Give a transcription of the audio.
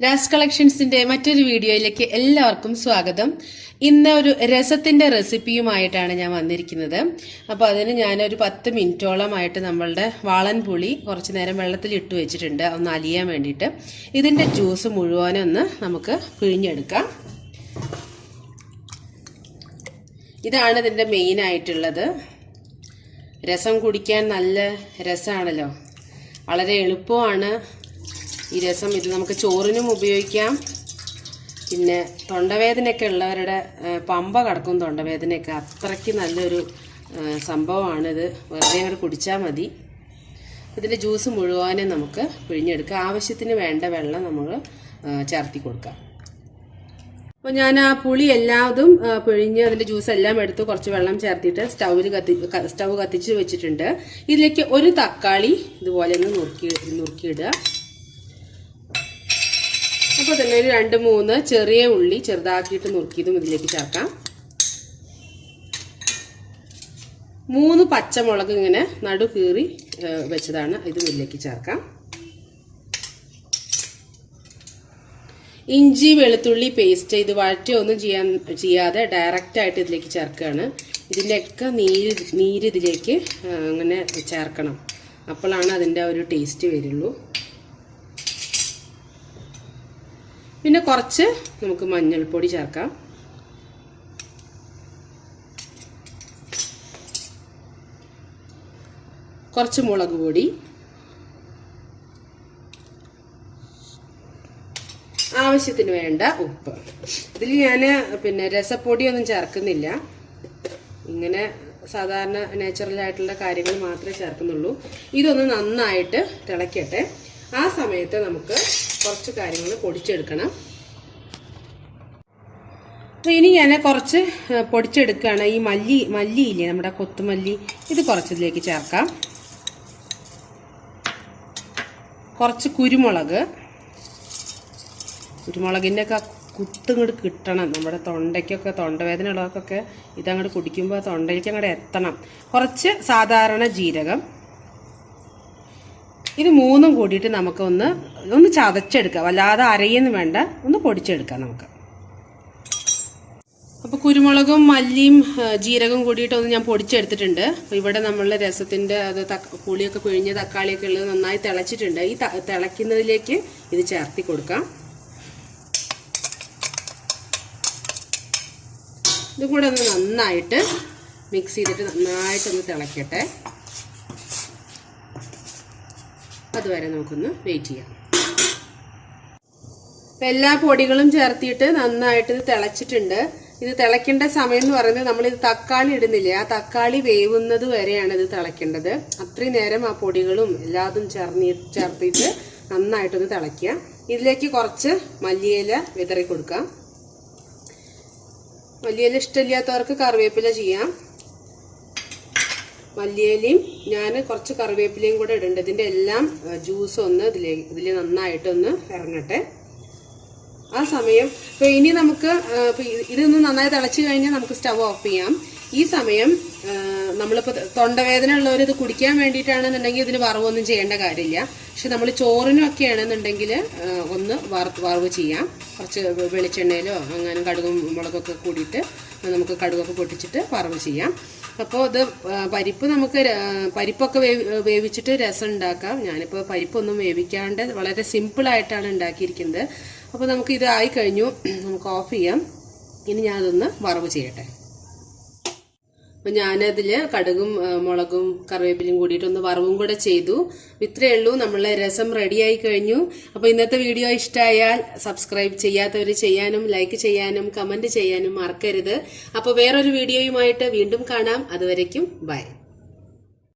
രാസ് കളക്ഷൻസിന്റെ മറ്റൊരു വീഡിയോയിലേക്ക് എല്ലാവർക്കും സ്വാഗതം. ഇന്ന് ഒരു രസത്തിന്റെ റെസിപ്പിയുമായിട്ടാണ് ഞാൻ വന്നിരിക്കുന്നത്. അപ്പോൾ അതിന് ഞാനൊരു 10 മിനിറ്റോളമായിട്ട് നമ്മളുടെ വാളൻപുളി കുറച്ചു നേരം വെള്ളത്തിൽ ഇട്ട് വെച്ചിട്ടുണ്ട്, ഒന്ന് അലിയാൻ വേണ്ടിയിട്ട്. ഇതിന്റെ ജ്യൂസ് മുഴുവനൊന്ന് നമുക്ക് പിഴിഞ്ഞെടുക്കാം. ഇതാണ് ഇതിന്റെ മെയിൻ ആയിട്ടുള്ളത്. രസം കുടിക്കാൻ നല്ല രസമാണല്ലോ, വളരെ എളുപ്പമാണ് ഈ രസം. ഇത് നമുക്ക് ചോറിനും ഉപയോഗിക്കാം. പിന്നെ തൊണ്ടവേദനയൊക്കെ ഉള്ളവരുടെ പമ്പ കടക്കും തൊണ്ടവേദനയൊക്കെ, അത്രയ്ക്ക് നല്ലൊരു സംഭവമാണിത്. വെറുതെ അങ്ങോട്ട് കുടിച്ചാൽ മതി. ഇതിൻ്റെ ജ്യൂസ് മുഴുവനും നമുക്ക് പിഴിഞ്ഞെടുക്കാം. ആവശ്യത്തിന് വേണ്ട വെള്ളം നമ്മൾ ചേർത്തി കൊടുക്കാം. അപ്പോൾ ഞാൻ ആ പുളി എല്ലാതും പിഴിഞ്ഞ് അതിൻ്റെ ജ്യൂസ് എല്ലാം എടുത്ത് കുറച്ച് വെള്ളം ചേർത്തിട്ട് സ്റ്റവ് കത്തിച്ച് വെച്ചിട്ടുണ്ട്. ഇതിലേക്ക് ഒരു തക്കാളി ഇതുപോലെ ഒന്ന് നുറുക്കിയിടുക. അപ്പോൾ തന്നെ ഒരു 2-3 ചെറിയ ഉള്ളി ചെറുതാക്കിയിട്ട് നുറുക്കിയതും ഇതിലേക്ക് ചേർക്കാം. 3 പച്ചമുളക് ഇങ്ങനെ നടു കീറി വെച്ചതാണ്, ഇതും ഇതിലേക്ക് ചേർക്കാം. ഇഞ്ചി വെളുത്തുള്ളി പേസ്റ്റ് ഇത് വഴറ്റൊന്നും ചെയ്യാതെ ഡയറക്റ്റായിട്ട് ഇതിലേക്ക് ചേർക്കുകയാണ്. ഇതിൻ്റെയൊക്കെ നീര് ഇതിലേക്ക് അങ്ങനെ ചേർക്കണം, അപ്പോഴാണ് അതിൻ്റെ ഒരു ടേസ്റ്റ് വരുള്ളൂ. പിന്നെ കുറച്ച് നമുക്ക് മഞ്ഞൾപ്പൊടി ചേർക്കാം. കുറച്ച് മുളക് പൊടി, ആവശ്യത്തിന് വേണ്ട ഉപ്പ്. ഇതിൽ ഞാൻ പിന്നെ രസപ്പൊടിയൊന്നും ചേർക്കുന്നില്ല, ഇങ്ങനെ സാധാരണ നാച്ചുറലായിട്ടുള്ള കാര്യങ്ങൾ മാത്രമേ ചേർക്കുന്നുള്ളൂ. ഇതൊന്ന് നന്നായിട്ട് തിളയ്ക്കട്ടെ. ആ സമയത്ത് നമുക്ക് കുറച്ച് കാര്യങ്ങൾ പൊടിച്ചെടുക്കണം. അപ്പോൾ ഇനി ഞാൻ കുറച്ച് പൊടിച്ചെടുക്കുകയാണ്. ഈ മല്ലിയില്ലേ, നമ്മുടെ കൊത്തുമല്ലി, ഇത് കുറച്ചിതിലേക്ക് ചേർക്കാം. കുറച്ച് കുരുമുളകിൻ്റെ ഒക്കെ കുത്തിങ്ങോട്ട് കിട്ടണം. നമ്മുടെ തൊണ്ടയ്ക്കൊക്കെ, തൊണ്ടവേദന ഉള്ളവർക്കൊക്കെ ഇതങ്ങോട്ട് കുടിക്കുമ്പോൾ തൊണ്ടയിലേക്ക് അങ്ങോട്ട് എത്തണം. കുറച്ച് സാധാരണ ജീരകം, ഇത് 3ഉം കൂടിയിട്ട് നമുക്ക് ഒന്ന് ചതച്ചെടുക്കാം. വല്ലാതെ അരയൊന്നും വേണ്ട, ഒന്ന് പൊടിച്ചെടുക്കാം നമുക്ക്. അപ്പോൾ കുരുമുളകും മല്ലിയും ജീരകവും കൂടിയിട്ടൊന്ന് ഞാൻ പൊടിച്ചെടുത്തിട്ടുണ്ട്. അപ്പോൾ ഇവിടെ നമ്മളുടെ രസത്തിൻ്റെ അത് പുളിയൊക്കെ പിഴിഞ്ഞ് തക്കാളിയൊക്കെ ഉള്ളത് നന്നായി തിളച്ചിട്ടുണ്ട്. ഈ തിളയ്ക്കുന്നതിലേക്ക് ഇത് ചേർത്തി കൊടുക്കാം. ഇത് കൂടെ ഒന്ന് നന്നായിട്ട് മിക്സ് ചെയ്തിട്ട് നന്നായിട്ടൊന്ന് തിളയ്ക്കട്ടെ. അതുവരെ നമുക്കൊന്ന് വെയിറ്റ് ചെയ്യാം. അപ്പം എല്ലാ പൊടികളും ചേർത്തിട്ട് നന്നായിട്ട് ഇത് തിളച്ചിട്ടുണ്ട്. ഇത് തിളയ്ക്കേണ്ട സമയം എന്ന് പറയുന്നത് നമ്മളിത് തക്കാളി ഇടുന്നില്ലേ, ആ തക്കാളി വേവുന്നത് വരെയാണ് ഇത് തിളയ്ക്കേണ്ടത്. അത്രയും നേരം ആ പൊടികളും എല്ലാതും ചേർത്തിട്ട് നന്നായിട്ടൊന്ന് തിളയ്ക്കുക. ഇതിലേക്ക് കുറച്ച് മല്ലിയില വിതറി കൊടുക്കാം. മല്ലിയില ഇഷ്ടമില്ലാത്തവർക്ക് കറിവേപ്പില ചെയ്യാം. മല്ലിയിലയും ഞാൻ കുറച്ച് കറിവേപ്പിലയും കൂടെ ഇടുന്നുണ്ട്. ഇതിൻ്റെ എല്ലാം ജ്യൂസ് ഒന്ന് ഇതിൽ നന്നായിട്ടൊന്ന് ഇറങ്ങട്ടെ. ആ സമയം ഇപ്പോൾ ഇനി നമുക്ക് ഇതൊന്ന് നന്നായി തിളച്ച് കഴിഞ്ഞാൽ നമുക്ക് സ്റ്റവ് ഓഫ് ചെയ്യാം. ഈ സമയം നമ്മളിപ്പോൾ തൊണ്ടവേദന ഉള്ളവർ ഇത് കുടിക്കാൻ വേണ്ടിയിട്ടാണെന്നുണ്ടെങ്കിൽ ഇതിന് വറവൊന്നും ചെയ്യേണ്ട കാര്യമില്ല. പക്ഷെ നമ്മൾ ചോറിനൊക്കെ ആണെന്നുണ്ടെങ്കിൽ ഒന്ന് വറവ് ചെയ്യാം. കുറച്ച് വെളിച്ചെണ്ണയിലോ അങ്ങനെ കടുകും മുളകൊക്കെ കൂടിയിട്ട് നമുക്ക് കടുകൊക്കെ പൊട്ടിച്ചിട്ട് വറവ് ചെയ്യാം. അപ്പോൾ ഇത് പരിപ്പൊക്കെ വേവിച്ചിട്ട് രസം ഉണ്ടാക്കാം. ഞാനിപ്പോൾ പരിപ്പൊന്നും വേവിക്കാണ്ട് വളരെ സിമ്പിളായിട്ടാണ് ഉണ്ടാക്കിയിരിക്കുന്നത്. അപ്പോൾ നമുക്ക് ഇത് ആയി കഴിഞ്ഞു, നമുക്ക് ഓഫ് ചെയ്യാം. ഇനി ഞാനതൊന്ന് വറവ് ചെയ്യട്ടെ. അപ്പോൾ ഞാനതിൽ കടുകും മുളകും കറിവേപ്പിലയും കൂടിയിട്ടൊന്ന് വറവും കൂടെ ചെയ്തു. ഇത്രയേ ഉള്ളൂ, നമ്മളെ രസം റെഡിയായി കഴിഞ്ഞു. അപ്പോൾ ഇന്നത്തെ വീഡിയോ ഇഷ്ടമായാൽ സബ്സ്ക്രൈബ് ചെയ്യാത്തവർ ചെയ്യാനും ലൈക്ക് ചെയ്യാനും കമൻറ്റ് ചെയ്യാനും മറക്കരുത്. അപ്പോൾ വേറൊരു വീഡിയോയുമായിട്ട് വീണ്ടും കാണാം. അതുവരയ്ക്കും ബൈ.